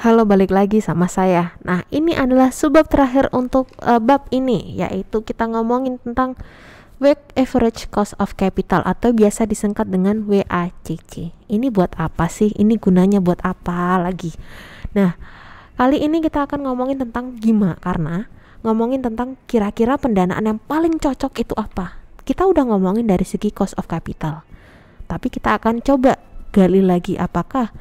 Halo, balik lagi sama saya. Nah, ini adalah subbab terakhir untuk bab ini, yaitu kita ngomongin tentang Weighted Average Cost of Capital atau biasa disingkat dengan WACC. Ini buat apa sih? Ini gunanya buat apa lagi? Nah, kali ini kita akan ngomongin tentang GIMA, karena ngomongin tentang kira-kira pendanaan yang paling cocok itu apa. Kita udah ngomongin dari segi cost of capital, tapi kita akan coba gali lagi apakah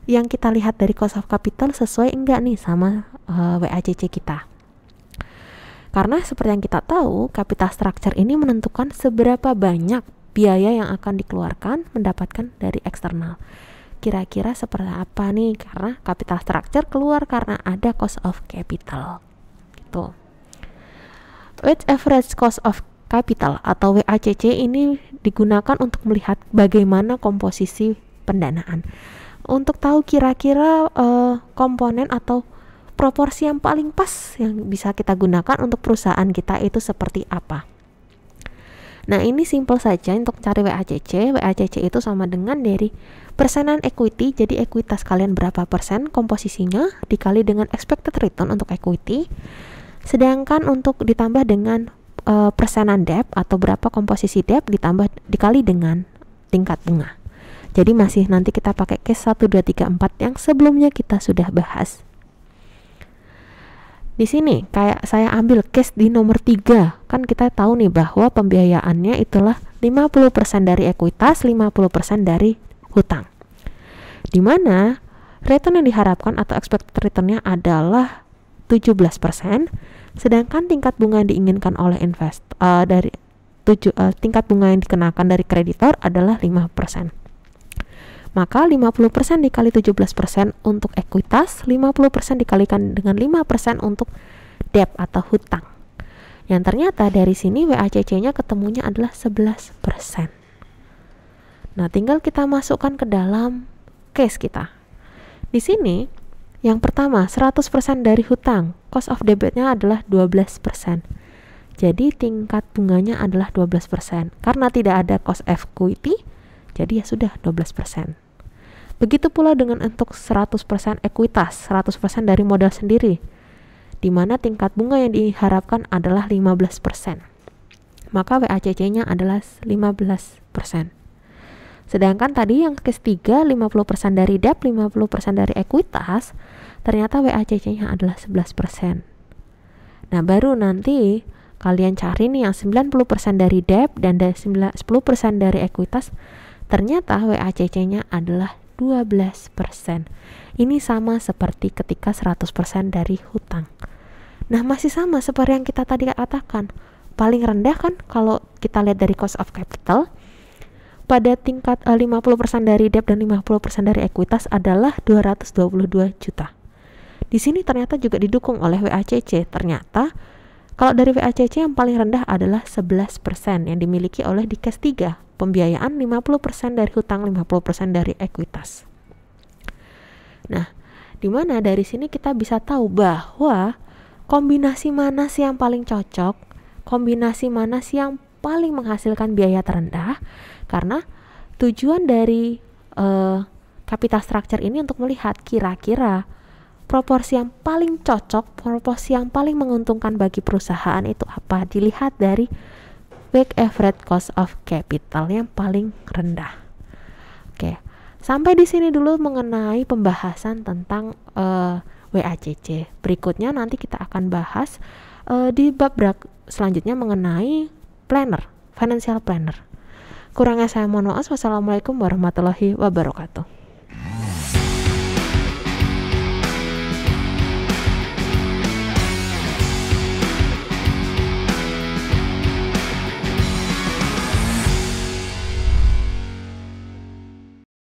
yang kita lihat dari cost of capital sesuai enggak nih sama WACC kita. Karena seperti yang kita tahu, capital structure ini menentukan seberapa banyak biaya yang akan dikeluarkan mendapatkan dari eksternal. Kira-kira seperti apa nih? Karena capital structure keluar karena ada cost of capital. Gitu. Weighted average cost of capital atau WACC ini digunakan untuk melihat bagaimana komposisi pendanaan. Untuk tahu kira-kira komponen atau proporsi yang paling pas yang bisa kita gunakan untuk perusahaan kita itu seperti apa. Nah, ini simple saja untuk cari WACC. WACC itu sama dengan dari persenan equity, jadi ekuitas kalian berapa persen komposisinya dikali dengan expected return untuk equity, sedangkan untuk ditambah dengan persenan debt atau berapa komposisi debt dikali dengan tingkat bunga. Jadi masih nanti kita pakai case 1, 2, 3, 4 yang sebelumnya kita sudah bahas. Di sini kayak saya ambil case di nomor 3. Kan kita tahu nih bahwa pembiayaannya itulah 50% dari ekuitas, 50% dari hutang. Dimana return yang diharapkan atau expected return-nya adalah 17%, sedangkan tingkat bunga yang diinginkan oleh tingkat bunga yang dikenakan dari kreditor adalah 5%. Maka 50% dikali 17% untuk ekuitas, 50% dikalikan dengan 5% untuk debt atau hutang. Yang ternyata dari sini WACC-nya ketemunya adalah 11%. Nah, tinggal kita masukkan ke dalam case kita. Di sini, yang pertama 100% dari hutang, cost of debit-nya adalah 12%. Jadi tingkat bunganya adalah 12%. Karena tidak ada cost equity, jadi ya sudah 12%. Begitu pula dengan untuk 100% ekuitas, 100% dari modal sendiri, di mana tingkat bunga yang diharapkan adalah 15%. Maka WACC-nya adalah 15%. Sedangkan tadi yang ketiga 50% dari debt, 50% dari ekuitas, ternyata WACC-nya adalah 11%. Nah, baru nanti kalian cari nih yang 90% dari debt dan 10% dari ekuitas, ternyata WACC-nya adalah 12%. Ini sama seperti ketika 100% dari hutang. Nah, masih sama seperti yang kita tadi katakan. Paling rendah kan kalau kita lihat dari cost of capital, pada tingkat 50% dari debt dan 50% dari ekuitas adalah 222 juta. Di sini ternyata juga didukung oleh WACC. Ternyata kalau dari WACC yang paling rendah adalah 11% yang dimiliki oleh di case 3. Pembiayaan 50% dari hutang, 50% dari ekuitas. Nah, dimana dari sini kita bisa tahu bahwa kombinasi mana sih yang paling cocok, kombinasi mana sih yang paling menghasilkan biaya terendah, karena tujuan dari capital structure ini untuk melihat kira-kira proporsi yang paling cocok, proporsi yang paling menguntungkan bagi perusahaan itu apa, dilihat dari weighted average cost of capital yang paling rendah. Oke, sampai di sini dulu mengenai pembahasan tentang WACC. Berikutnya nanti kita akan bahas di bab selanjutnya mengenai planner, financial planner. Kurangnya saya mohon maaf. Wassalamualaikum warahmatullahi wabarakatuh.